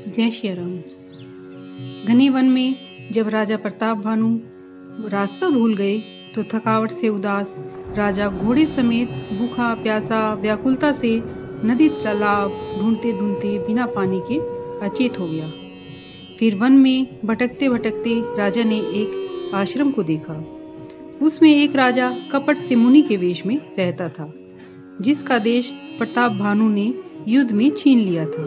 जय श्री राम। घने वन में जब राजा प्रताप भानु रास्ता भूल गए तो थकावट से उदास राजा घोड़े समेत भूखा प्यासा व्याकुलता से नदी तालाब ढूंढते ढूंढते बिना पानी के अचेत हो गया। फिर वन में भटकते भटकते राजा ने एक आश्रम को देखा। उसमें एक राजा कपट से मुनि के वेश में रहता था, जिसका देश प्रताप भानु ने युद्ध में छीन लिया था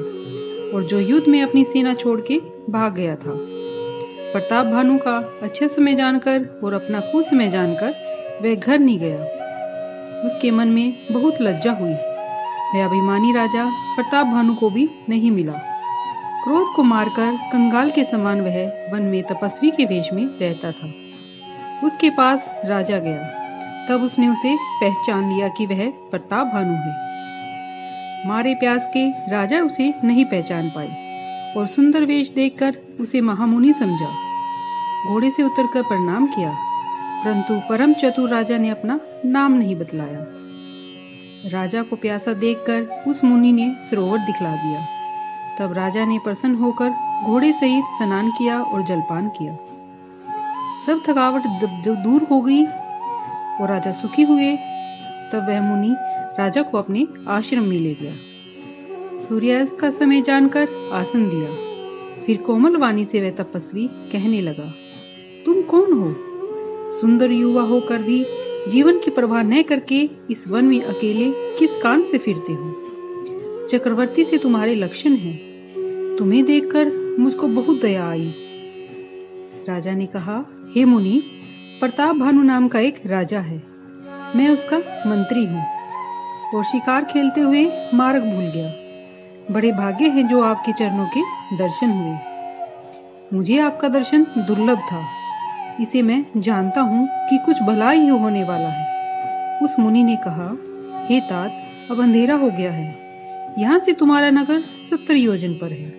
और जो युद्ध में अपनी सेना छोड़ के भाग गया था। प्रताप भानु का अच्छा समय जानकर और अपना कुसमय जानकर वह घर नहीं गया। उसके मन में बहुत लज्जा हुई। वह अभिमानी राजा प्रताप भानु को भी नहीं मिला। क्रोध को मारकर कंगाल के समान वह वन में तपस्वी के वेश में रहता था। उसके पास राजा गया, तब उसने उसे पहचान लिया कि वह प्रताप भानु है। मारे प्यास के राजा उसे नहीं पहचान पाए और सुंदर वेश देखकर उसे महामुनि समझा। घोड़े से उतरकर प्रणाम किया, परंतु परम चतुर राजा ने अपना नाम नहीं बतलाया। राजा को प्यासा देखकर उस मुनि ने सरोवर दिखला दिया। तब राजा ने प्रसन्न होकर घोड़े सहित स्नान किया और जलपान किया। सब थकावट जो दूर हो गई और राजा सुखी हुए, तब वह मुनि राजा को अपने आश्रम में ले गया। सूर्यास्त का समय जानकर आसन दिया। फिर कोमल वाणी से वह तपस्वी कहने लगा, तुम कौन हो? सुंदर युवा होकर भी जीवन की परवाह न करके इस वन में अकेले किस कान से फिरते हो? चक्रवर्ती से तुम्हारे लक्षण हैं। तुम्हें देखकर मुझको बहुत दया आई। राजा ने कहा, हे मुनि, प्रताप भानु नाम का एक राजा है। मैं उसका मंत्री हूँ और शिकार खेलते हुए मार्ग भूल गया। बड़े भाग्य हैं जो आपके चरणों के दर्शन हुए। मुझे आपका दर्शन दुर्लभ था। इसे मैं जानता हूँ कि कुछ भला ही होने वाला है। उस मुनि ने कहा, हे तात, अब अंधेरा हो गया है। यहाँ से तुम्हारा नगर 70 योजन पर है।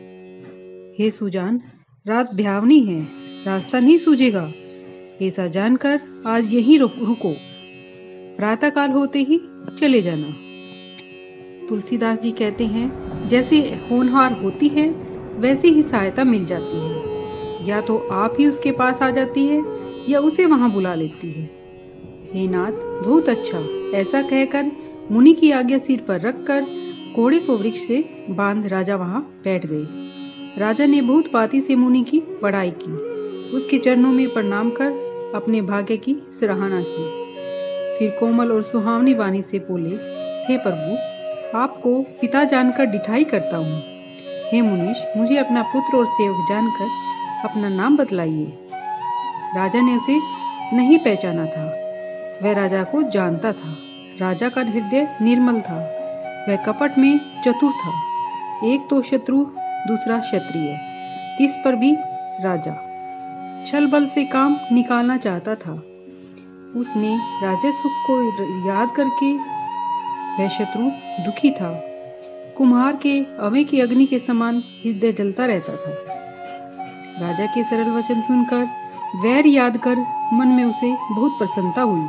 हे सुजान, रात भयावनी है, रास्ता नहीं सूझेगा। ऐसा जानकर आज यहीं रुको। प्रातः काल होते ही चले जाना। तुलसीदास जी कहते हैं, जैसे होनहार होती है वैसे ही सहायता मिल जाती है। या तो आप ही उसके पास आ जाती है या उसे वहां बुला लेती है। हे नाथ, बहुत अच्छा। ऐसा कहकर मुनि की आज्ञा सिर पर रखकर घोड़े को वृक्ष से बांध राजा वहां बैठ गए। राजा ने बहुत बाती से मुनि की बड़ाई की, उसके चरणों में प्रणाम कर अपने भाग्य की सराहना की। फिर कोमल और सुहावनी वाणी से बोले, हे प्रभु, आपको पिता जानकर डिठाई करता हूँ। हे मुनीश, मुझे अपना पुत्र और सेवक जानकर अपना नाम बतलाइए। राजा ने उसे नहीं पहचाना था। वह राजा को जानता था। राजा का हृदय निर्मल था। वह कपट में चतुर था। एक तो शत्रु, दूसरा क्षत्रिय, तीस पर भी राजा। छल बल से काम निकालना चाहता था। उसने राजा सुख को याद करके वह शत्रु दुखी था। कुम्हार के अवे की अग्नि के समान हृदय जलता रहता था। राजा के सरल वचन सुनकर वैर याद कर मन में उसे बहुत प्रसन्नता हुई।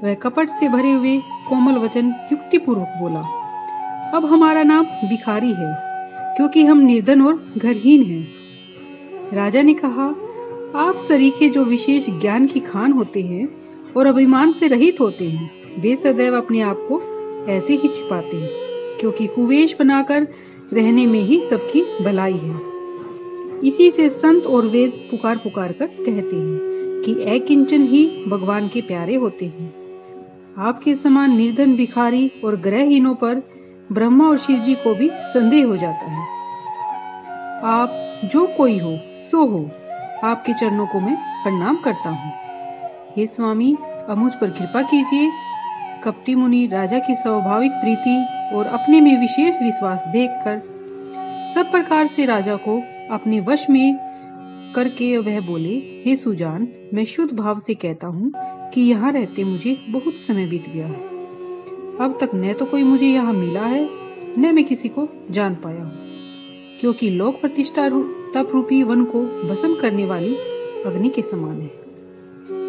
वह कपट से भरे हुए कोमल वचन युक्तिपूर्वक बोला, अब हमारा नाम भिखारी है, क्योंकि हम निर्धन और घरहीन हैं। राजा ने कहा, आप सरीखे जो विशेष ज्ञान की खान होते हैं और अभिमान से रहित होते हैं, वे सदैव अपने आप को ऐसे ही छिपाते हैं, क्योंकि कुवेश बनाकर रहने में ही सबकी भलाई है। इसी से संत और वेद पुकार पुकार कर कहते हैं कि अकिंचन ही भगवान के प्यारे होते हैं। आपके समान निर्धन भिखारी और ग्रहहीनों पर ब्रह्मा और शिव जी को भी संदेह हो जाता है। आप जो कोई हो सो हो, आपके चरणों को मैं प्रणाम करता हूँ। हे स्वामी, अब मुझ पर कृपा कीजिए। कपटी मुनि राजा की स्वाभाविक प्रीति और अपने में विशेष विश्वास देखकर सब प्रकार से राजा को अपने वश में करके वह बोले, हे सुजान, मैं शुद्ध भाव से कहता हूँ कि यहाँ रहते मुझे बहुत समय बीत गया है। अब तक न तो कोई मुझे यहाँ मिला है, न मैं किसी को जान पाया हूँ, क्योंकि लोक प्रतिष्ठा तप रूपी वन को भस्म करने वाली अग्नि के समान है।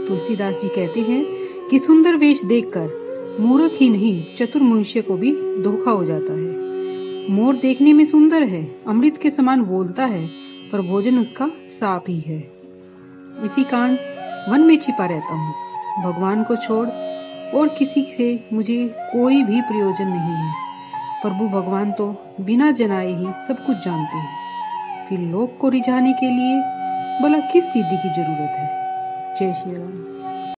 तुलसीदास जी कहते हैं कि सुंदर वेश देखकर मूर्ख ही नहीं चतुर मनुष्य को भी धोखा हो जाता है। मोर देखने में सुंदर है, अमृत के समान बोलता है, पर भोजन उसका साप ही है। इसी कारण वन में छिपा रहता हूँ। भगवान को छोड़ और किसी से मुझे कोई भी प्रयोजन नहीं है। प्रभु भगवान तो बिना जनाए ही सब कुछ जानते हैं। फिर लोक को रिझाने के लिए भला किस सिद्धि की जरूरत है। जय श्री राम।